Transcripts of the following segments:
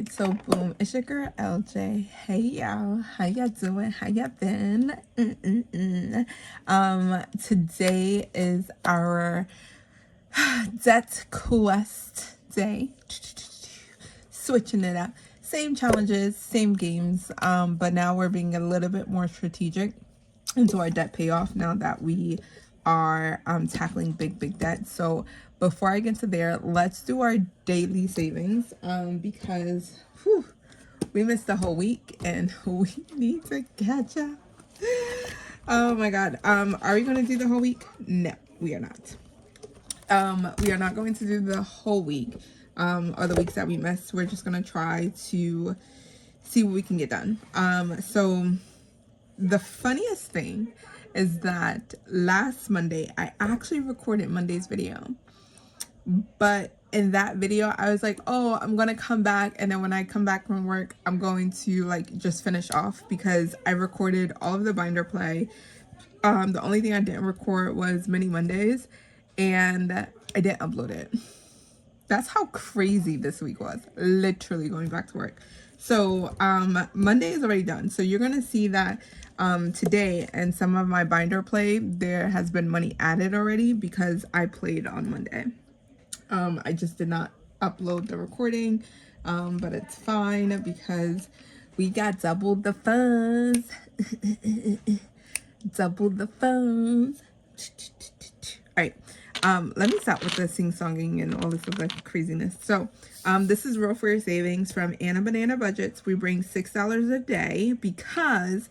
right, so boom, it's your girl LJ. Hey y'all, how y'all doing? How y'all been? Today is our debt quest day. Switching it up, same challenges, same games, but now we're being a little bit more strategic into our debt payoff now that we are tackling big debt. So before I get to there, let's do our daily savings because we missed the whole week and we need to catch up. Oh my god. Are we going to do the whole week? No, we are not. We are not going to do the whole week or the weeks that we missed. We're just going to try to see what we can get done. So the funniest thing is that last Monday, I actually recorded Monday's video. But in that video, I was like, oh, I'm going to come back. And then when I come back from work, I'm going to like just finish off because I recorded all of the binder play. The only thing I didn't record was Mini Mondays and I didn't upload it. That's how crazy this week was, literally going back to work. So Monday is already done. So you're going to see that today and some of my binder play, there has been money added already because I played on Monday. I just did not upload the recording, but it's fine because we got doubled the funds. Doubled the funds. All right. Let me stop with the sing-songing and all this other craziness. So, this is Roll for Your Savings from Anna Banana Budgets. We bring $6 a day because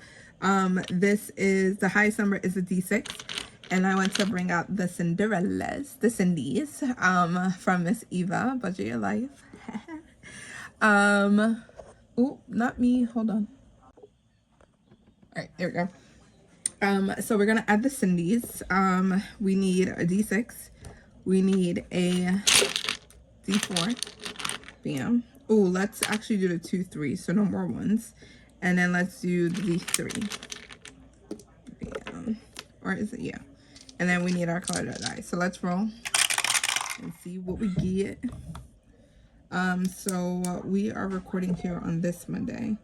this is the highest number is a D6. And I want to bring out the Cinderellas, the Cindy's, from Miss Eva, Budget Your Life. Oh, not me. Hold on. All right, there we go. So we're gonna add the Cindy's. We need a D6. We need a D4. Bam. Oh, let's actually do the 2, 3, so no more ones. And then let's do the D3. Bam. Or is it? Yeah. And then we need our colored die. So let's roll and see what we get. So we are recording here on this Monday.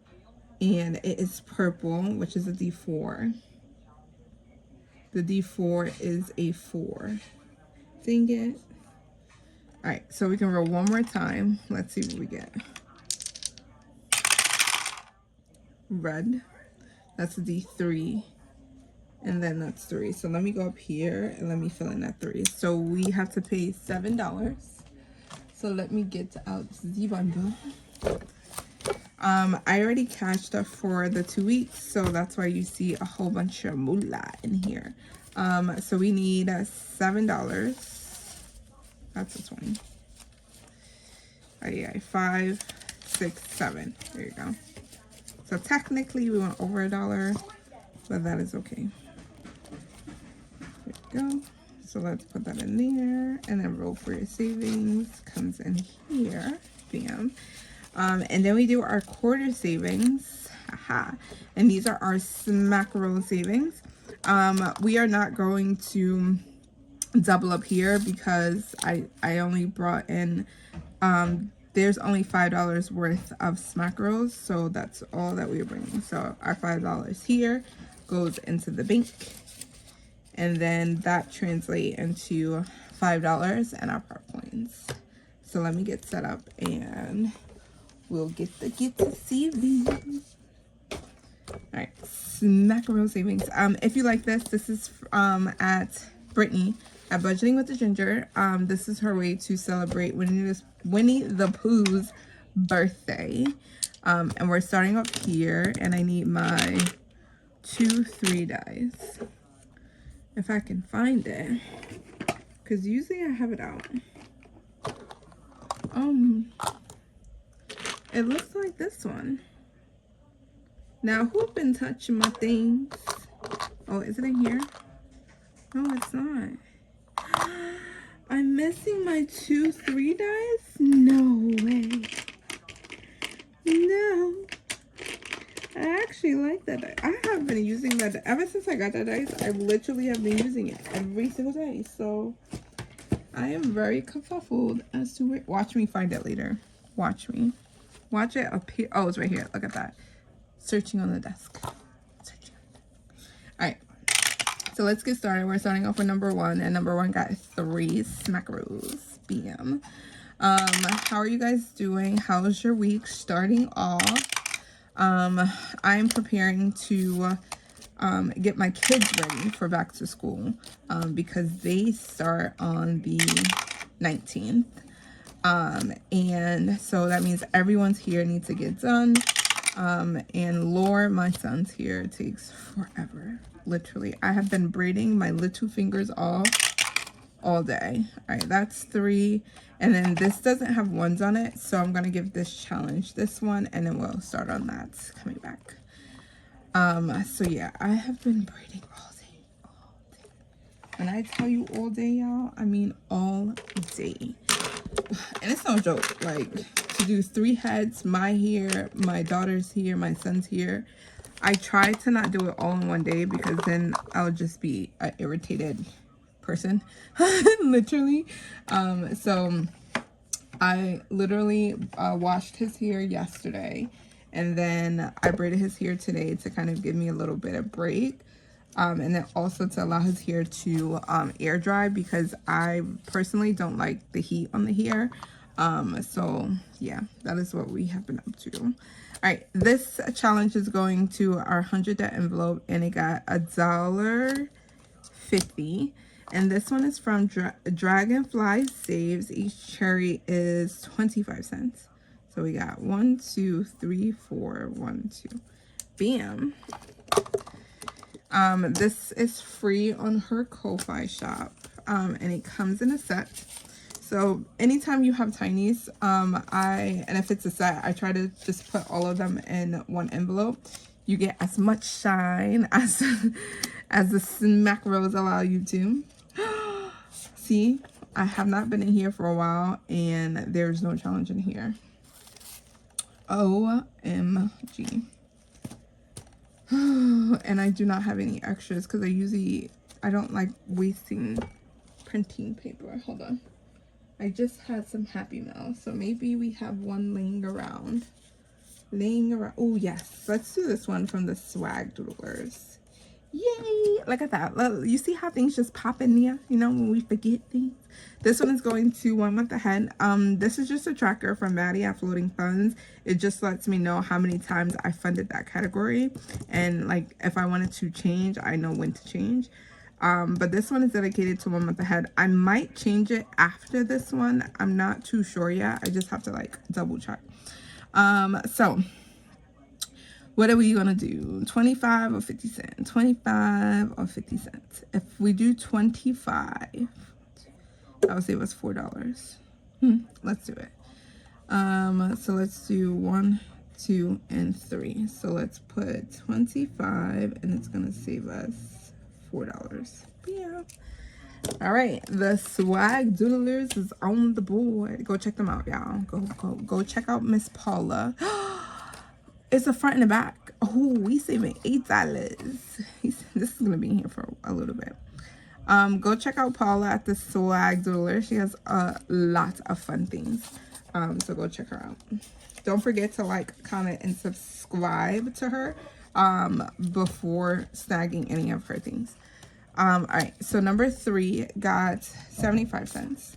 And it is purple, which is a D4. The D4 is a 4. Dang it. Alright, so we can roll one more time. Let's see what we get. Red. That's a D3. And then that's 3. So let me go up here and let me fill in that 3. So we have to pay $7. So let me get out the bundle. I already cashed up for the 2 weeks, so that's why you see a whole bunch of moolah in here. So we need $7. That's a 20. Oh yeah, 5, 6, 7. There you go. So technically we went over $1, but that is okay. There we go. So let's put that in there, and then Roll for Your Savings comes in here. Bam. And then we do our quarter savings. Aha. And these are our Smackerel savings. We are not going to double up here because I only brought in, there's only $5 worth of Smackerels. So that's all that we're bringing. So our $5 here goes into the bank. And then that translates into $5 and our park points. So let me get set up and we'll get to savings. All right, Smackerel savings. If you like this is at Brittany at Budgeting with the Ginger. This is her way to celebrate Winnie the Pooh's birthday. And we're starting up here, and I need my 2, 3 dice. If I can find it, because usually I have it out. It looks like this one. Now, who's been touching my things? Oh, is it in here? No, it's not. I'm missing my 2, 3 dice? No way. No. I actually like that dice. I have been using that ever since I got that dice. I literally have been using it every single day. So I am very kerfuffled as to where. Watch me find it later. Watch me. Watch it appear. Oh, it's right here. Look at that. Searching on the desk. Searching. All right. So let's get started. We're starting off with number 1, and number 1 got 3 smackaroos. Bam. How are you guys doing? How's your week starting off? I'm preparing to get my kids ready for back to school because they start on the 19th. And so that means everyone's here needs to get done. And Lord, my son's here, takes forever. Literally, I have been braiding my little fingers off all day. All right, that's 3. And then this doesn't have ones on it, so I'm gonna give this challenge this one, and then we'll start on that coming back. So yeah, I have been braiding all day. When I tell you all day, y'all, I mean all day. And it's no joke, like, to do 3 heads, my hair, my daughter's here, my son's here. I try to not do it all in one day because then I'll just be an irritated person, literally. So I literally washed his hair yesterday, and then I braided his hair today to kind of give me a little bit of break. And then also to allow his hair to air dry because I personally don't like the heat on the hair. So yeah, that is what we have been up to. All right, this challenge is going to our 100th envelope, and it got $1.50. And this one is from Dragonfly Saves. Each cherry is 25 cents. So we got 1, 2, 3, 4, 1, 2. Bam. This is free on her Ko-Fi shop, and it comes in a set. So anytime you have tinies, and if it's a set, I try to just put all of them in one envelope. You get as much shine as the smackaroos allow you to. See, I have not been in here for a while, and there's no challenge in here. OMG. And I do not have any extras because I don't like wasting printing paper. Hold on. I just had some Happy Meal, so maybe we have one laying around. Oh, yes. Let's do this one from the Swag Doodlers. Yay! Look at that. Look, you see how things just pop in there, you know, when we forget things? This one is going to 1 month ahead. This is just a tracker from Maddie at Floating Funds. It just lets me know how many times I funded that category. And like, if I wanted to change, I know when to change. But this one is dedicated to 1 month ahead. I might change it after this one. I'm not too sure yet. I just have to like double check. So what are we gonna do? 25 or 50 cents? 25 or 50 cents? If we do 25, that would save us $4. Let's do it. So let's do 1, 2, and 3. So let's put 25, and it's gonna save us $4. Yeah. All right, the Swag Doodlers is on the board. Go check them out, y'all. Go check out Miss Paula. It's a front and a back. Oh, we saving $8. This is gonna be in here for a little bit. Go check out Paula at the Swag Doodler. She has a lot of fun things. So go check her out. Don't forget to like, comment, and subscribe to her before snagging any of her things. All right, so number 3 got 75 cents.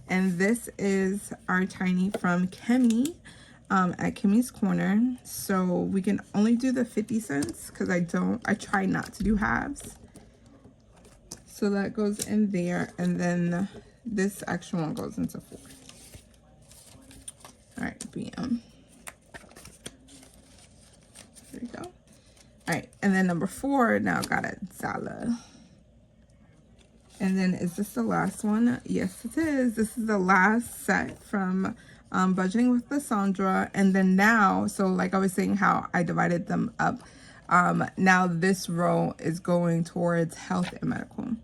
And this is our tiny from Kemi at Kemi's Corner. So we can only do the 50 cents because I try not to do halves. So that goes in there, and then this extra one goes into 4. All right, bam. There we go. All right, and then number 4 now got a $1. And then is this the last one? Yes, it is. This is the last set from Budgeting with Lysandra. And then now, so like I was saying how I divided them up, now this row is going towards health and medical.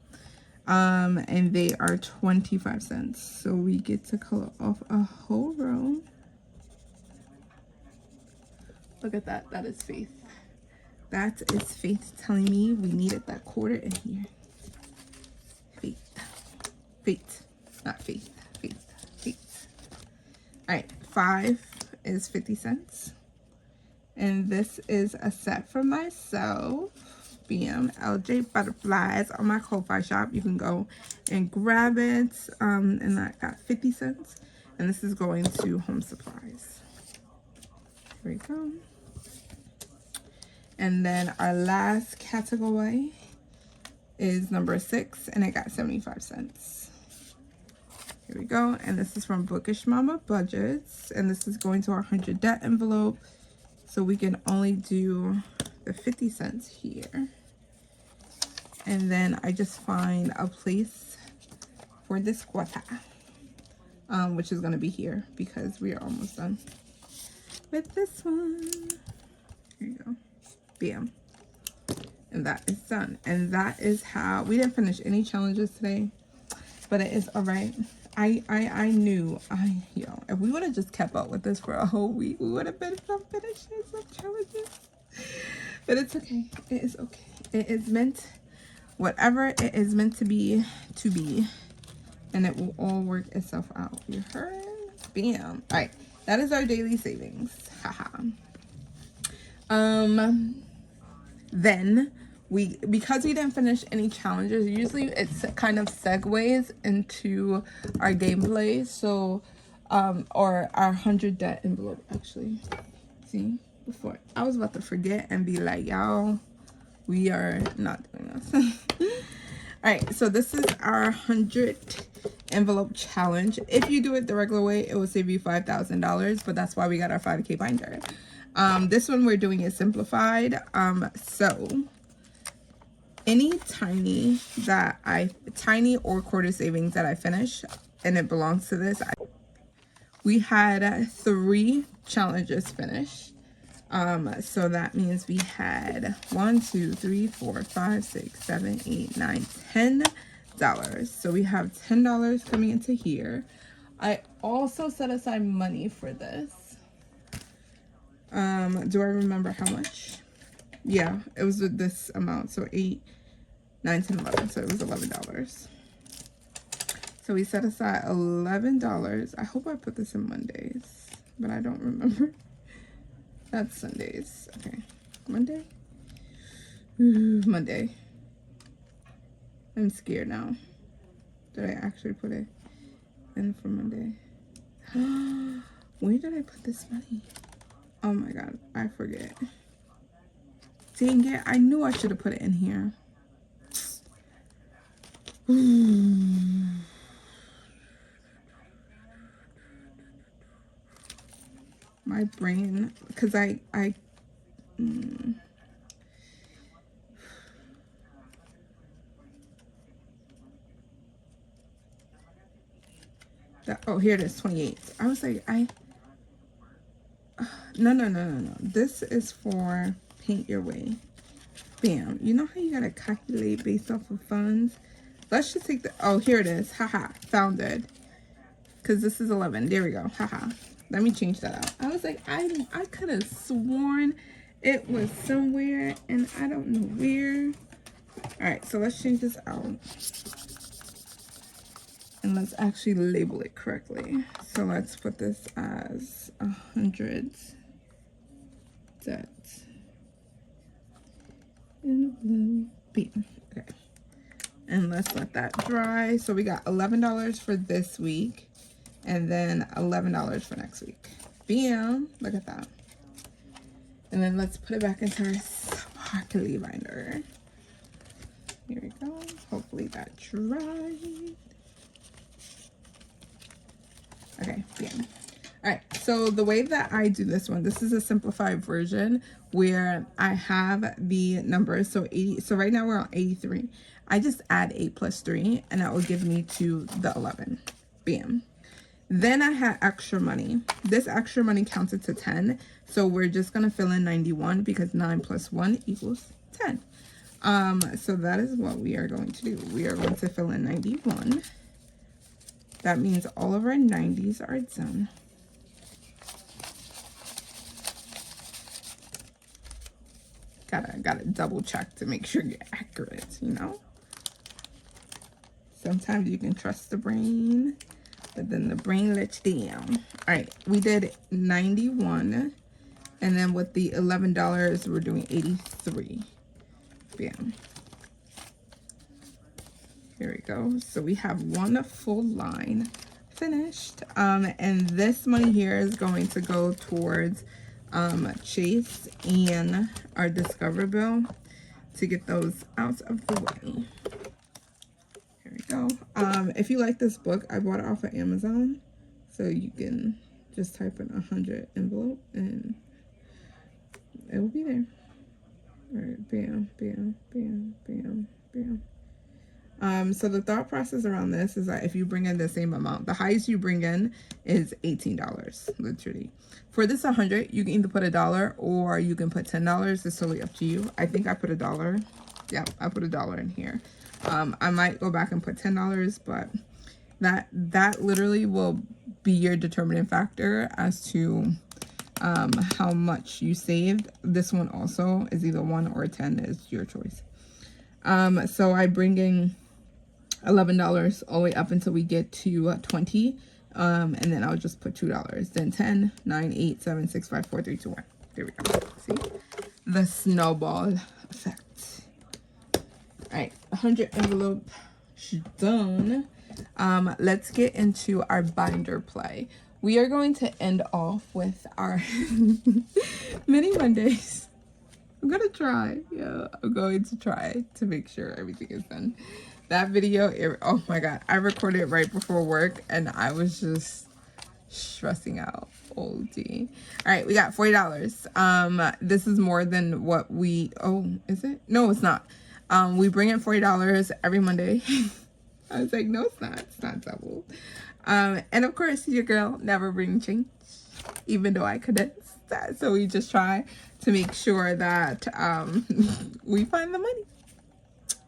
And they are 25 cents. So we get to color off a whole row. Look at that. That is faith. That is faith telling me we needed that quarter in here. Faith, not faith. All right, 5 is 50 cents. And this is a set for myself. Bam, LJ Butterflies on my Ko-Fi shop. You can go and grab it. And I got 50 cents. And this is going to Home Supplies. Here we go. And then our last category is number 6, and it got 75 cents. Here we go. And this is from Bookish Mama Budgets. And this is going to our 100 debt envelope. So we can only do the 50 cents here. And then I just find a place for this guata, which is going to be here because we are almost done with this one. Here you go. Bam. And that is done. And that is how we didn't finish any challenges today, but it is all right. I knew if we would have just kept up with this for a whole week, we would have been some finishes of challenges. But it's okay. It is okay. It is meant, whatever it is meant to be, and it will all work itself out. You heard? Bam. All right. That is our daily savings. Haha. Then because we didn't finish any challenges, usually it kind of segues into our gameplay. So, or our 100 debt envelope, actually. See, before I was about to forget and be like, y'all, we are not doing this. All right, so this is our 100 envelope challenge. If you do it the regular way, it will save you $5,000, but that's why we got our 5K binder. This one we're doing is simplified. So any tiny or quarter savings that I finish, and it belongs to this. We had 3 challenges finished. So that means we had 1, 2, 3, 4, 5, 6, 7, 8, 9, $10. So we have $10 coming into here. I also set aside money for this. Do I remember how much? Yeah, it was this amount. So 8, 9, 10, 11. So it was $11. So we set aside $11. I hope I put this in Mondays, but I don't remember. That's Sundays. Okay. Monday? Monday. I'm scared now. Did I actually put it in for Monday? Where did I put this money? Oh my god, I forget. Dang it, I knew I should have put it in here. My brain, because oh, here it is, 28. I was like, no. This is for Paint Your Way. Bam. You know how you gotta calculate based off of funds? Let's just take the, oh, here it is. Haha, found it. Because this is 11. There we go. Haha. Let me change that out. I was like, I could have sworn it was somewhere, and I don't know where. All right, so let's change this out. And let's actually label it correctly. So let's put this as 100 debt envelope. Okay. And let's let that dry. So we got $11 for this week. And then $11 for next week. Bam. Look at that. And then let's put it back into our sparkly binder. Here we go. Hopefully that dried. Okay, bam. All right, so the way that I do this one, this is a simplified version where I have the numbers. So 80. So right now we're on 83. I just add 8 plus 3, and that will give me to the 11. Bam. Then I had extra money. This extra money counted to 10. So we're just going to fill in 91 because 9 plus 1 equals 10. So that is what we are going to do. We are going to fill in 91. That means all of our 90s are done. Gotta double check to make sure you're accurate, you know? Sometimes you can trust the brain. but then the brain lets down. All right, we did 91, and then with the $11, we're doing 83. Bam. Here we go. So we have one full line finished. And this money here is going to go towards Chase and our Discover bill to get those out of the way. Here we go. If you like this book, I bought it off of Amazon. So you can just type in 100 envelope and it will be there. All right, bam, bam, bam, bam, bam. So the thought process around this is that if you bring in the same amount, the highest you bring in is $18, literally. For this 100, you can either put $1 or you can put $10. It's totally up to you. I think I put $1. Yeah, I put $1 in here. I might go back and put $10, but that literally will be your determining factor as to how much you saved. This one also is either 1 or 10, is your choice. So I bring in $11 all the way up until we get to 20, and then I'll just put $2. Then 10, 9, 8, 7, 6, 5, 4, 3, 2, 1. There we go. See the snowball effect. All right, 100 envelope done. Let's get into our binder play. We are going to end off with our mini Mondays. I'm gonna try. Yeah, I'm going to try to make sure everything is done. That video, oh my god, I recorded it right before work and I was just stressing out. OD. All right, we got $40. This is more than what we, oh, is it? No, it's not. We bring in $40 every Monday. I was like, no, it's not. It's not double. And of course, your girl never brings change, even though I condensed that. So we just try to make sure that we find the money.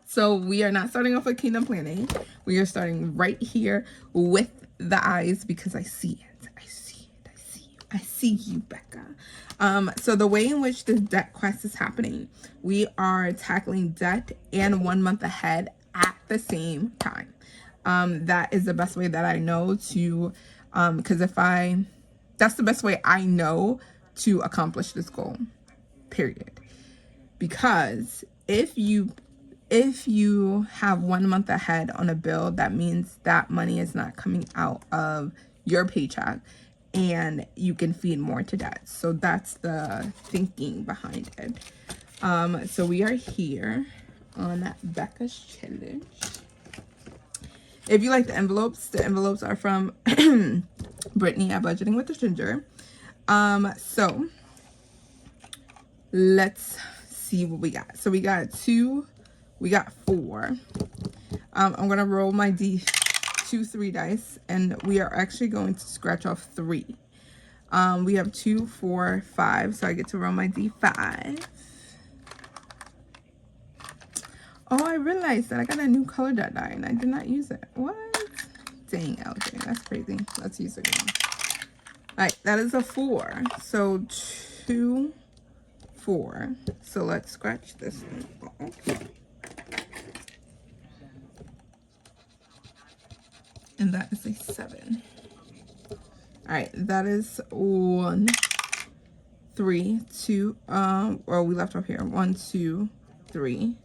So we are not starting off with kingdom planning. We are starting right here with the eyes because I see it. I see it. I see you. I see you, Becca. So the way in which this debt quest is happening, we are tackling debt and 1 month ahead at the same time. That is the best way that I know to, because that's the best way I know to accomplish this goal, period. Because if you have 1 month ahead on a bill, that means that money is not coming out of your paycheck and you can feed more to debt. So that's the thinking behind it. So we are here on Becca's challenge. If you like the envelopes are from Brittany at Budgeting with the Ginger. So let's see what we got. So we got 2, we got 4. I'm gonna roll my two 3 dice, and we are actually going to scratch off 3. We have 2, 4, 5, so I get to roll my D5. Oh, I realized that I got a new color dot die and I did not use it. What? Dang, LJ, that's crazy. Let's use it again. All right, that is a 4. So 2, 4. So let's scratch this one. And that is a 7. All right, that is 1, 3, 2. Or we left off here. 1, 2, 3.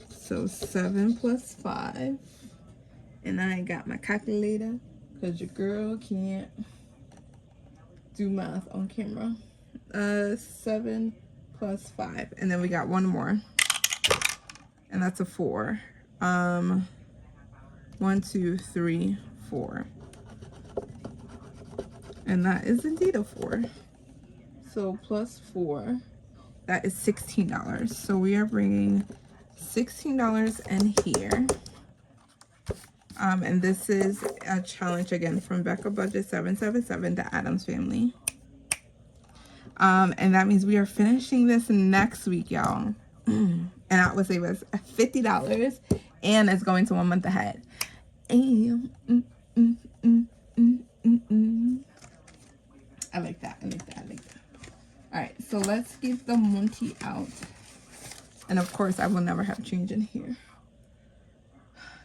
So 7 plus 5. And I got my calculator because your girl can't do math on camera. 7 plus 5. And then we got one more. And that's a 4. 1, 2, 3, 4. And that is indeed a 4. So plus 4, that is $16. So we are bringing $16 in here. And this is a challenge again from Becca Budget 777 to Addams Family. And that means we are finishing this next week, y'all. And that will save us $50 and it's going to 1 month ahead. And I like that. I like that. I like that. All right, so let's get the Monty out. And of course, I will never have change in here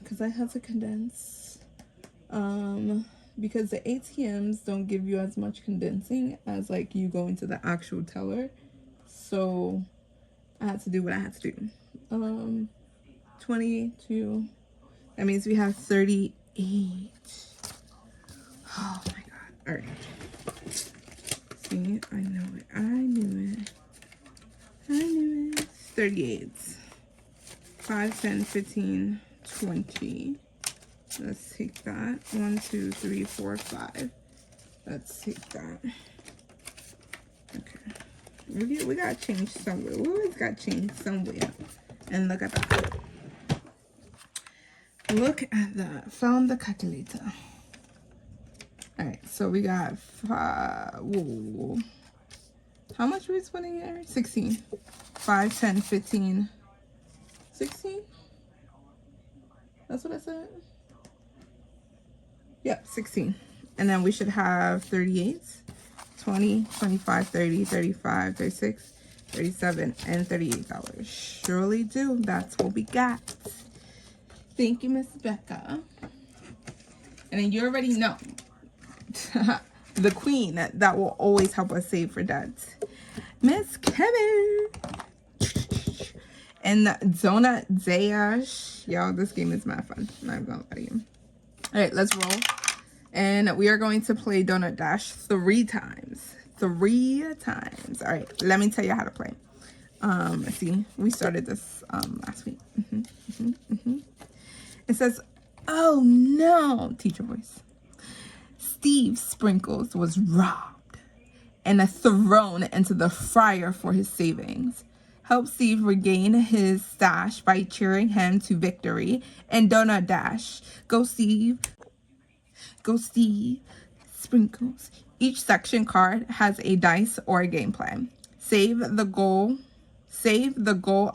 because I have to condense Because the ATMs don't give you as much condensing as like you go into the actual teller. So I had to do what I had to do. 22. That means we have 38. Oh my god. All right. See, I know it. I knew it. 38. 5, 10, 15, 20. Let's take that. 1, 2, 3, 4, 5. Let's take that. Okay. We gotta change somewhere. We always gotta change somewhere. And look at that. Look at that. Found the calculator. Alright, so we got 5. Whoa. How much are we splitting here? 16. 5, 10, 15, 16? That's what I said? Yep, 16. And then we should have 38, 20, 25, 30, 35, 36, 37, and $38. Surely do. That's what we got. Thank you, Miss Becca. And then you already know the queen that will always help us save for debt, Miss Kevin. And Donut Dash. Y'all, this game is mad fun. I'm not gonna lie to you. All right, let's roll. And we are going to play Donut Dash 3 times. 3 times. All right, let me tell you how to play. See, we started this last week. It says, oh no, teacher voice. Steve Sprinkles was robbed and thrown into the fryer for his savings. Help Steve regain his stash by cheering him to victory in Donut Dash. Go Steve. Go Steve. Sprinkles. Each section card has a dice or a gameplay. Save the goal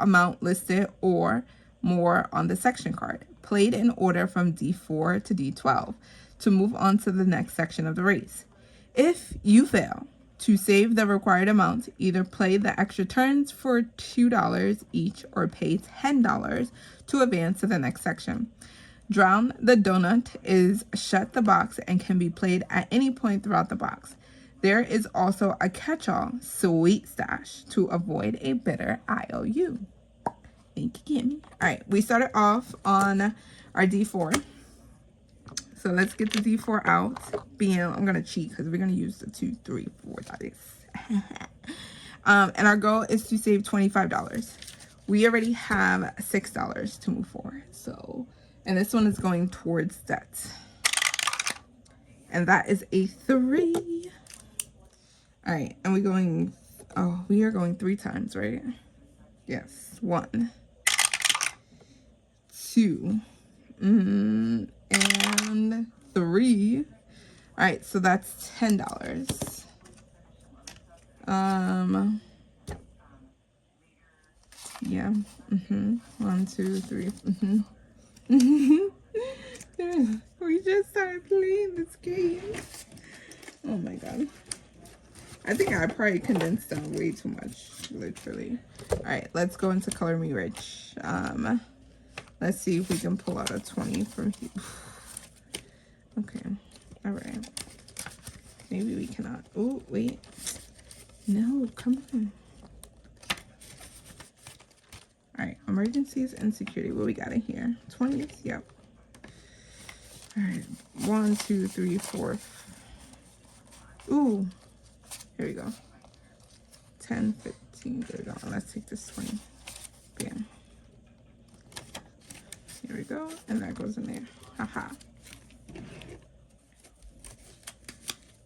amount listed or more on the section card. Played in order from D4 to D12 to move on to the next section of the race. If you fail to save the required amount, either play the extra turns for $2 each or pay $10 to advance to the next section. Drown the Donut is shut the box and can be played at any point throughout the box. There is also a catch-all sweet stash to avoid a bitter IOU. Thank you, Kimmy. All right, we started off on our D4. So let's get the D4 out. Bam, I'm going to cheat because we're going to use the 2, 3, 4 dice. And our goal is to save $25. We already have $6 to move forward. So, and this one is going towards debt. And that is a 3. All right, and we are going 3 times, right? Yes, 1, 2, and 3. All right, so that's $10. Yeah. 1, 2, 3. We just started playing this game. Oh my god. I think I probably condensed down way too much, literally. All right, let's go into Color Me Rich. Let's see if we can pull out a 20 from here. Okay, all right. Maybe we cannot. Oh, wait. No, come on. All right, emergencies and security. What we got in here? 20s? Yep. All right, 1, 2, 3, 4. Ooh. Here we go. 10, 15. There we go. Let's take this 20. Bam. Here we go. And that goes in there. Haha.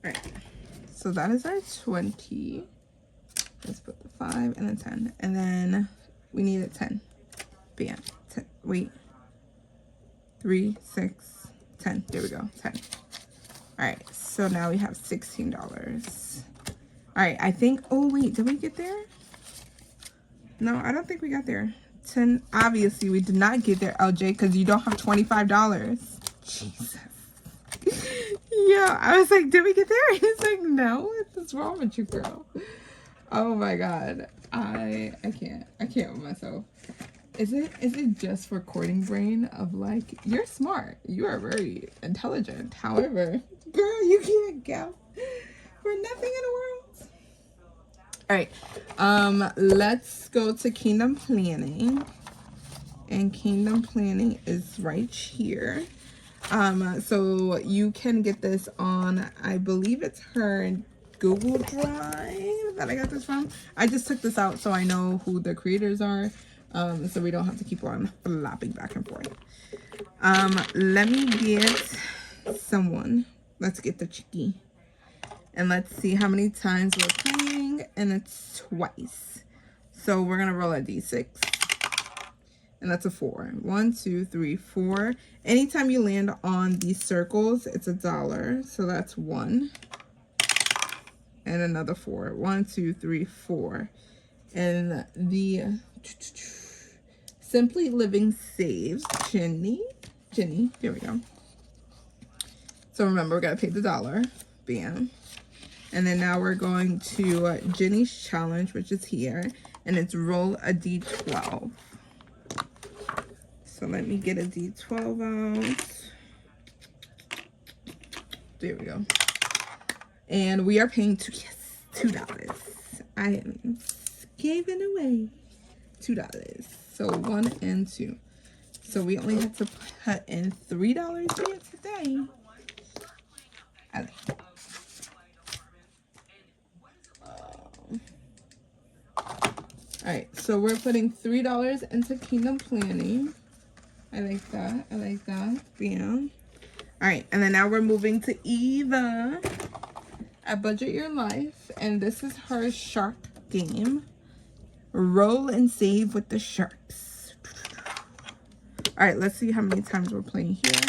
Alright. So that is our 20. Let's put the 5 and a 10. And then we need a 10. Bam. 10. Wait. 3, 6, 10. There we go. 10. Alright. So now we have $16. Alright, I think, oh wait, did we get there? No, I don't think we got there. 10, obviously we did not get there, LJ, because you don't have $25. Jesus. Yeah, I was like, did we get there? He's like, no, what's wrong with you, girl? Oh my god, I can't with myself. Is it just recording brain of like, you're smart, you are very intelligent, however, girl, you can't go for nothing in the world. All right, let's go to Kingdom Planning, and Kingdom Planning is right here. So you can get this on, I believe it's her Google Drive that I got this from. I just took this out so I know who the creators are, so we don't have to keep on flopping back and forth. Let me get someone. Let's get the Chicky. And let's see how many times we're playing, and it's twice. So we're gonna roll a d6. And that's a 4. 1, 2, 3, 4. Anytime you land on these circles, it's $1. So that's 1. And another 4. 1, 2, 3, 4. And the Simply Living Saves Jenny. Here we go. So remember, we gotta pay the $1. Bam. And then now we're going to Jenny's challenge, which is here. And it's roll a d12. So let me get a d12 out. There we go. And we are paying $2. I am giving away $2. So 1 and 2. So we only have to put in $3 here today. I like that. All right, so we're putting $3 into Kingdom Planning. I like that. I like that. Bam. All right, and then now we're moving to Eva at Budget Your Life, and this is her shark game. Roll and save with the sharks. All right, let's see how many times we're playing here.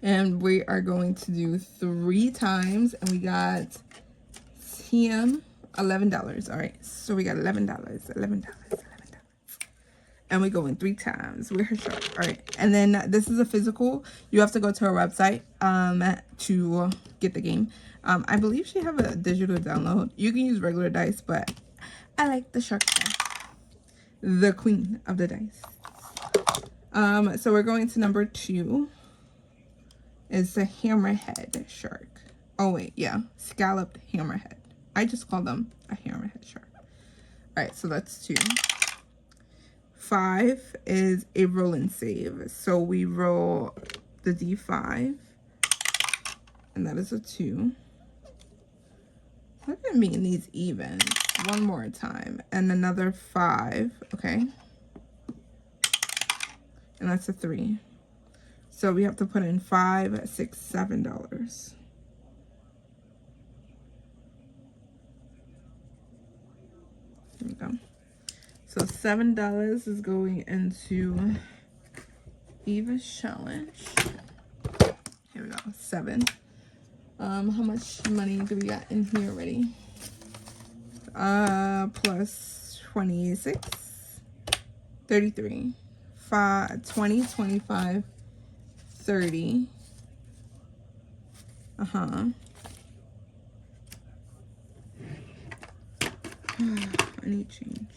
And we are going to do 3 times, and we got $11. All right, so we got $11. And we go in 3 times. We're her shark. All right, and then this is a physical. You have to go to her website to get the game. I believe she have a digital download. You can use regular dice, but I like the shark dice. The queen of the dice. So we're going to number 2. It's a hammerhead shark. Oh wait, yeah, scalloped hammerhead. I just call them a hammerhead shark. All right, so that's 2. 5 is a roll and save. So we roll the d5, and that is a 2. Look at me in these evens. 1 more time, and another 5. Okay, and that's a 3. So we have to put in $5, $6, $7. There we go. So $7 is going into Eva's challenge. Here we go. 7. How much money do we got in here already? Plus 26, 33, 5, 20, 25, 30. I need change.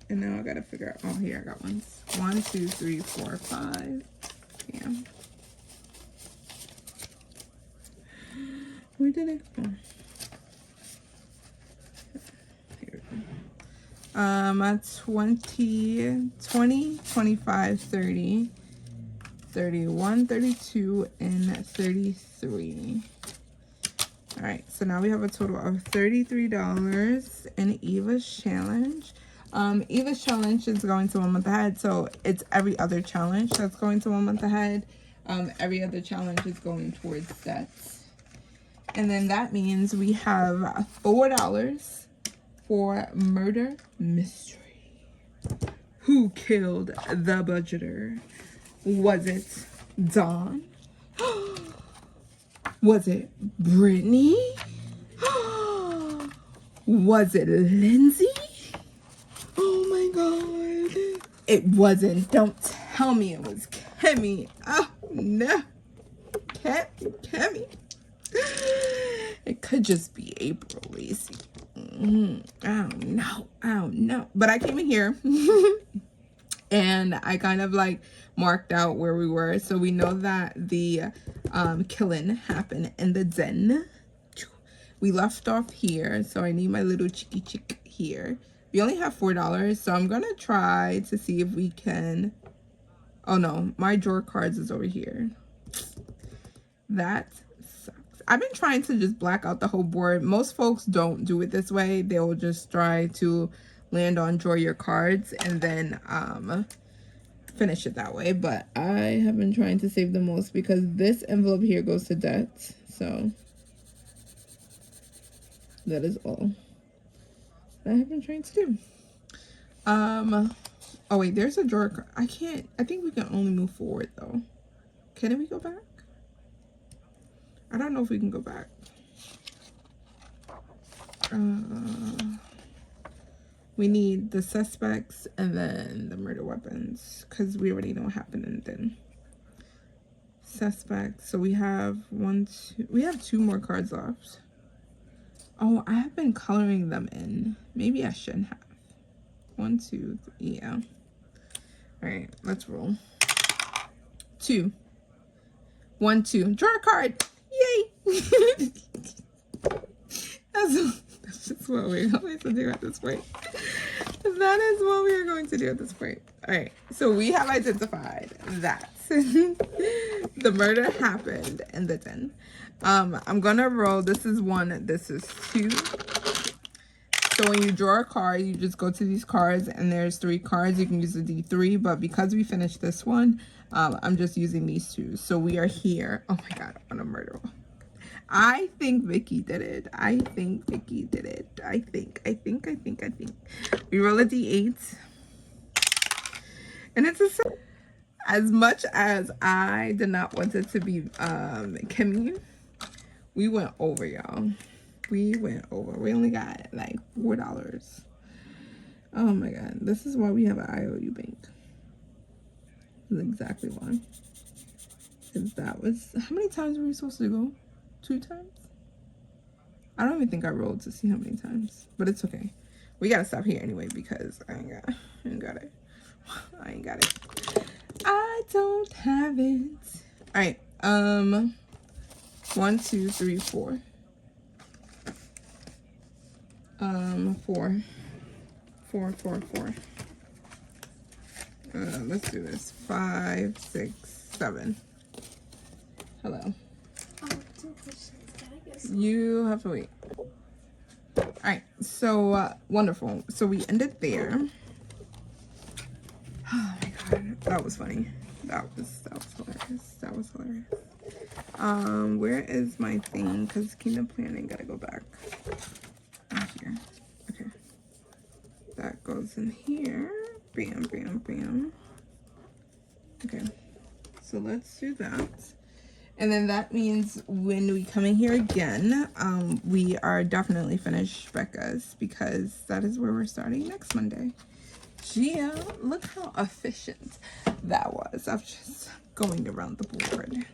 And now I gotta figure out, oh, here I got ones. 1, 2, 3, 4, 5. Yeah. Where did it go? Here we go. 20, 25, 30, 31, 32, and 33. All right, so now we have a total of $33 in Eva's challenge. Eva's challenge is going to 1 month ahead, so it's every other challenge that's going to 1 month ahead. Every other challenge is going towards sets. And then that means we have $4 for Murder Mystery. Who killed the budgeter? Was it Dawn? Was it Brittany? Was it Lindsay? Oh my god. It wasn't. Don't tell me it was Kimmy. Oh no. Kimmy. It could just be April Lacey. I don't know. But I came in here and I kind of like marked out where we were. So we know that the killing happened in the den. We left off here. So I need my little chicky chick here. We only have $4. So I'm going to try to see if we can. Oh no, my drawer cards is over here. That sucks. I've been trying to just black out the whole board. Most folks don't do it this way. They'll just try to land on draw your cards and then finish it that way. But I have been trying to save the most because this envelope here goes to debt. So that is all I have been trying to do. Oh wait, there's a drawer. I think we can only move forward though. Can we go back? I don't know if we can go back. We need the suspects and then the murder weapons because we already know what happened and then suspects. So we have we have 2 more cards left. Oh, I have been coloring them in. Maybe I shouldn't have. 1, 2, 3, yeah. All right, let's roll. 2. 1, 2. Draw a card. Yay! That's just what we're going to do at this point. That is what we are going to do at this point. All right, so we have identified that the murder happened in the den. I'm gonna roll. This is 1. This is 2. So when you draw a card, you just go to these cards, and there's 3 cards. You can use the D3, but because we finished this one, I'm just using these 2. So we are here. Oh my God, on a murder. I think Vicky did it. I think Vicky did it. I think. We roll a D8. And it's as much as I did not want it to be Kimmy, we went over, y'all. We went over. We only got like $4. Oh my God. This is why we have an IOU bank. This is exactly why. Because that was, how many times were we supposed to go? 2 times? I don't even think I rolled to see how many times, but it's okay. We gotta stop here anyway because I ain't got it. I don't have it. All right. 1, 2, 3, 4. 4. Let's do this. 5, 6, 7. Hello. You have to wait. All right, so wonderful. So we ended there. Oh my God, that was funny. That was hilarious. Where is my thing? Because Kingdom Planning gotta go back. In here. Okay. That goes in here. Bam, bam, bam. Okay. So let's do that. And then that means when we come in here again, we are definitely finished Becca's because that is where we're starting next Monday. Gia, look how efficient that was. I'm just going around the board.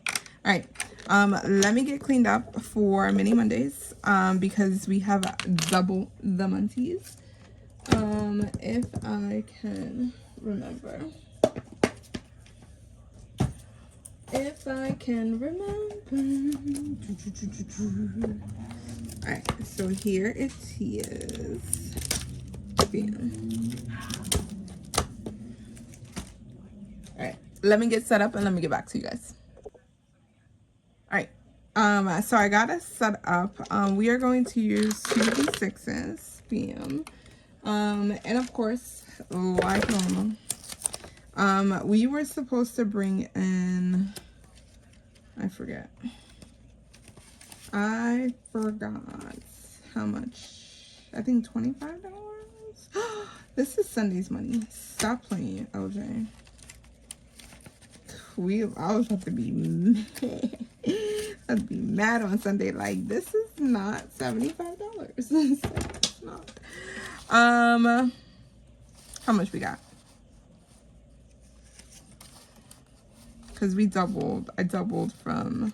All right, let me get cleaned up for Mini Mondays because we have double the Monties. If I can remember. All right, so here it is. Bam. All right, let me get set up and let me get back to you guys. All right, so I got us set up. We are going to use 2 D6s. Bam. And of course, like normal. We were supposed to bring in, I forgot how much. I think $25. This is Sunday's money. Stop playing, LJ. I was about to be mad. I'd be mad on Sunday. Like, this is not $75. It's not. How much we got? Because we doubled. I doubled from,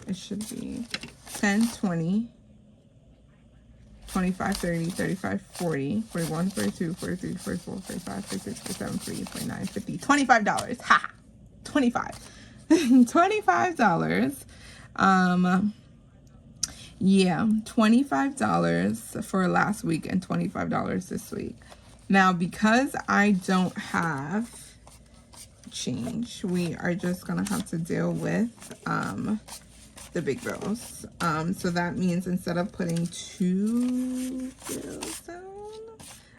it should be 10, 20, 25, 30, 35, 40, 41, 42, 43, 44, 45, 46, 47, 48, 49, 50, $25. Ha! 25. $25. Yeah, $25 for last week and $25 this week. Now, because I don't have change, we are just gonna have to deal with the big bills. So that means instead of putting 2 bills down,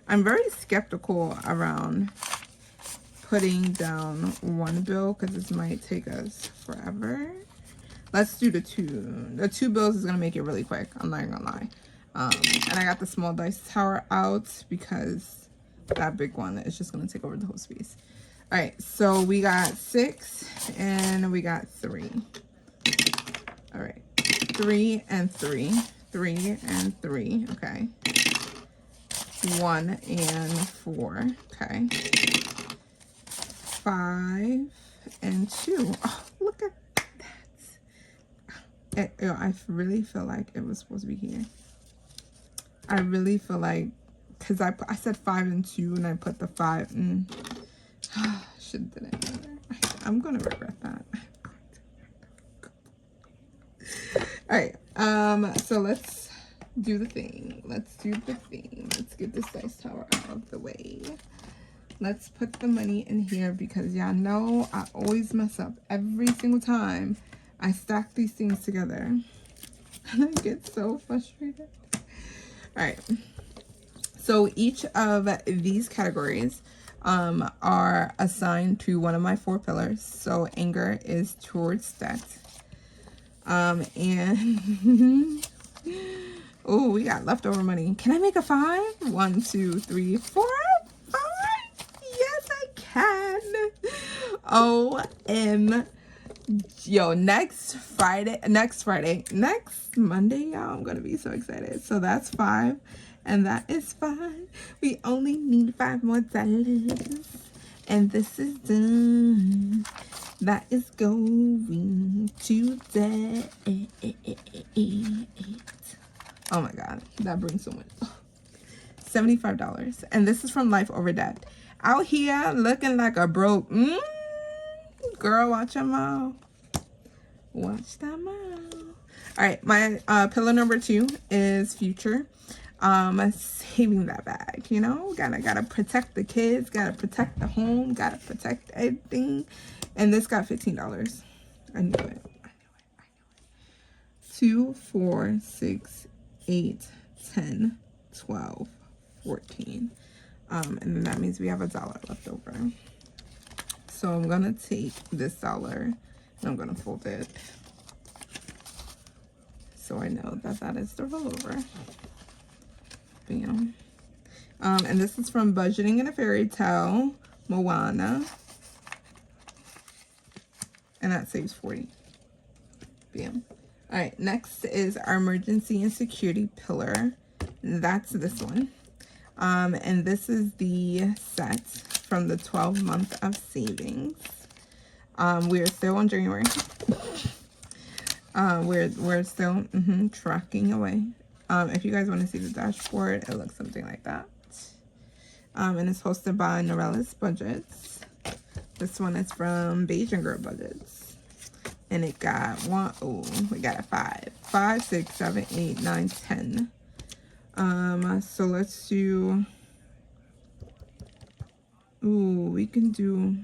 I'm very skeptical around putting down 1 bill because this might take us forever. Let's do the 2. The 2 bills is gonna make it really quick. I'm not gonna lie. And I got the small dice tower out because that big one is just gonna take over the whole space. All right, so we got 6 and we got 3. All right, 3 and 3, 3 and 3. Okay. 1 and 4. Okay. 5 and 2. Oh, look at that. I really feel like it was supposed to be here. I really feel like, because I said 5 and 2 and I put the 5 and should have done it better. I'm gonna regret that. All right, so let's do the thing. Let's get this dice tower out of the way. Let's put the money in here because y'all know I always mess up every single time I stack these things together. And I get so frustrated. All right. So each of these categories are assigned to one of my 4 pillars. So anger is towards debt. And oh, we got leftover money. Can I make a 5? 1, 2, 3, 4, 5. Yes, I can. Yo, next Monday, y'all, I'm gonna be so excited. So that's 5, and that is 5. We only need 5 more dollars, and this is done. That is going to that. Oh my god, that brings so much. $75, and this is from Life Over Debt. Out here looking like a broke. Girl, watch your mouth. Watch that mouth. All right, my pillar number 2 is future. Saving that bag, you know, gotta protect the kids, gotta protect the home, gotta protect everything. And this got $15. I knew it. 2, 4, 6, 8, 10, 12, 14. And then that means we have $1 left over. So I'm gonna take this $1 and I'm gonna fold it so I know that that is the rollover. Bam. And this is from Budgeting in a Fairy Tale, Moana. And that saves 40. Bam. All right, next is our emergency and security pillar. That's this one. And this is the set from the 12 month of savings. We are still on January. We're still tracking away. If you guys want to see the dashboard, it looks something like that. And it's hosted by Norella's Budgets. This one is from Beige and Girl Budgets. And it got we got a 5. 5, 6, 7, 8, 9, 10. So let's do, we can do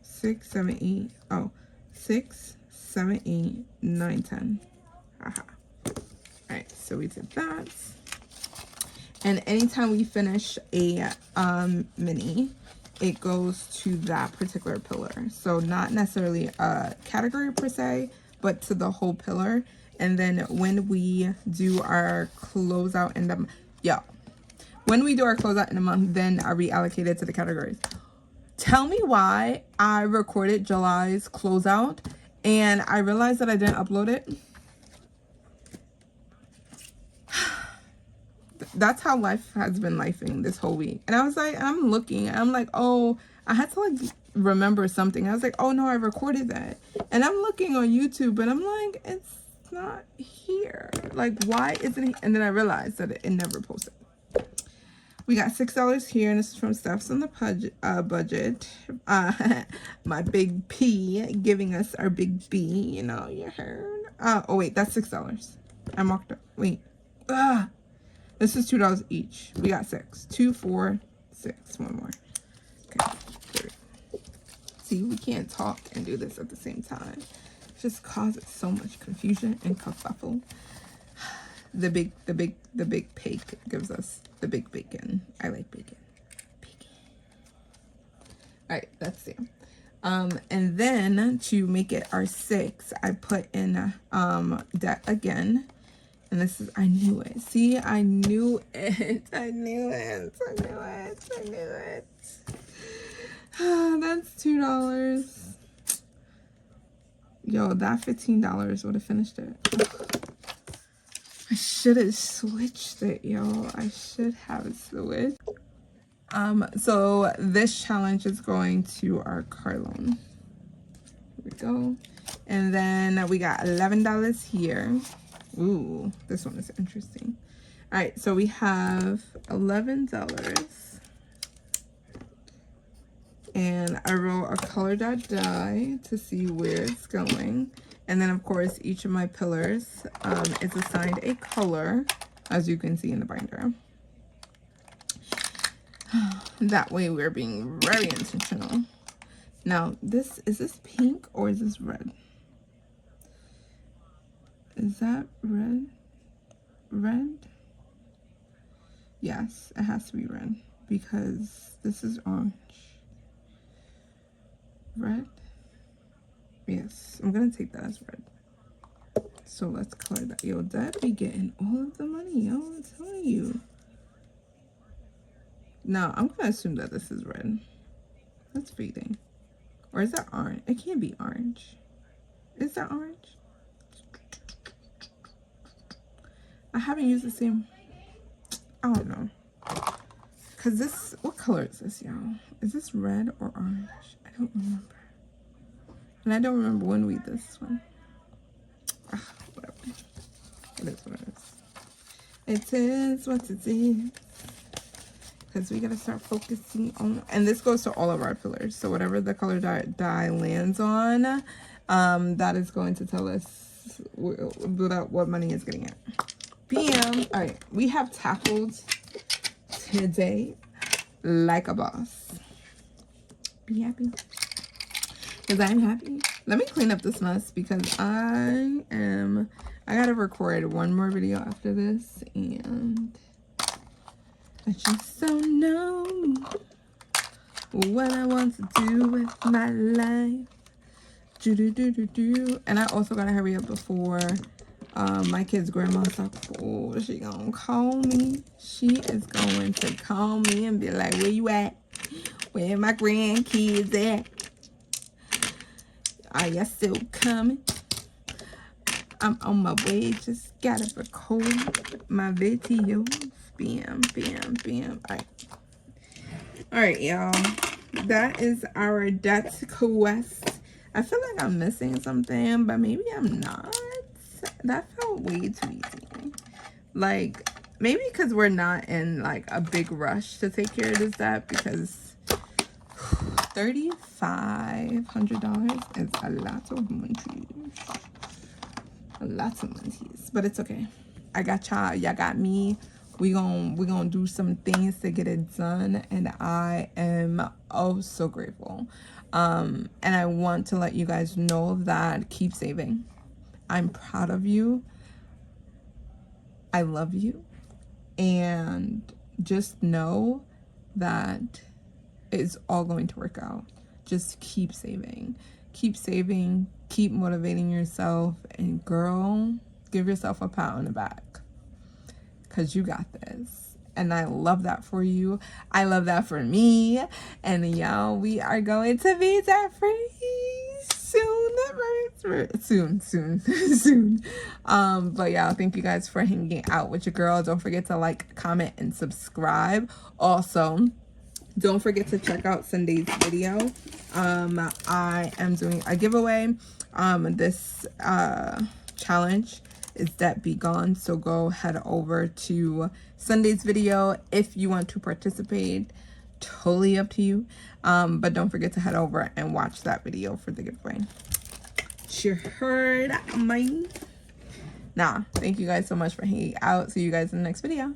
6, 7, 8. Oh, 6, 7, 8, 9, 10. Haha. All right, so we did that. And anytime we finish a mini, it goes to that particular pillar. So not necessarily a category per se, but to the whole pillar. And then when we do our closeout in the month, then I reallocate it to the categories. Tell me why I recorded July's closeout and I realized that I didn't upload it. That's how life has been lifing this whole week. And I was like, I'm looking, I'm like, oh, I had to like remember something. I was like, oh no, I recorded that. And I'm looking on YouTube, but I'm like, it's it's not here. Like, why isn't it? And then I realized that it never posted. We got $6 here, and this is from Steph's on the budget. My big P giving us our big B, you know, you heard. Oh, wait, that's $6. I marked up. Wait. This is $2 each. We got 6. 2, 4, 6. One more. Okay. Good. See, we can't talk and do this at the same time. It just causes so much confusion and kerfuffle. The big pig gives us the big bacon. I like bacon. All right, that's there. And then to make it our 6, I put in that again. And this is, I knew it. See, I knew it. I knew it. I knew it. I knew it. That's $2. Yo, that $15 would have finished it. I should have switched it, yo. I should have switched. So this challenge is going to our car loan. Here we go. And then we got $11 here. Ooh, this one is interesting. All right, so we have $11. And I wrote a color dot die to see where it's going. And then, of course, each of my pillars is assigned a color, as you can see in the binder. That way, we're being very intentional. Now, is this pink or is this red? Is that red? Red? Yes, it has to be red because this is orange. Red? Yes, I'm gonna take that as red. So let's color that. Yo, Dad be getting all of the money, yo, I'm telling you. Now, I'm gonna assume that this is red. That's fading. Or is that orange? It can't be orange. Is that orange? I haven't used the same. I don't know. Cause this, what color is this, y'all? Is this red or orange? I don't remember. And I don't remember when we did this one. Whatever. It is what it is. It is what it is. Because we got to start focusing on... And this goes to all of our pillars. So whatever the color die lands on, that is going to tell us what money is getting at. PM. All right. We have tackled today like a boss. Be happy. Because I'm happy. Let me clean up this mess because I gotta record one more video after this, and I just don't know what I want to do with my life. And I also gotta hurry up before my kid's grandma talks. Oh, she gonna call me. She is going to call me and be like, where you at? Where my grandkids at? Are you still coming? I'm on my way. Just gotta record my videos. Bam, bam, bam. All right, y'all. That is our debt quest. I feel like I'm missing something, but maybe I'm not. That felt way too easy. Like, maybe because we're not in like a big rush to take care of this debt, because $3,500 is a lot of money. A lot of money. But it's okay. I got y'all. Y'all got me. We gonna do some things to get it done, and I am oh so grateful. And I want to let you guys know that keep saving. I'm proud of you. I love you. And just know that it's all going to work out. Just keep saving. Keep saving. Keep motivating yourself. And girl, give yourself a pat on the back. Because you got this. And I love that for you. I love that for me. And y'all, we are going to be debt free soon. Soon. But yeah, thank you guys for hanging out with your girl. Don't forget to like, comment, and subscribe. Also, don't forget to check out Sunday's video. I am doing a giveaway. This challenge is Debt Be Gone. So go head over to Sunday's video if you want to participate. Totally up to you. But don't forget to head over and watch that video for the giveaway. You heard mine. Nah, thank you guys so much for hanging out. See you guys in the next video.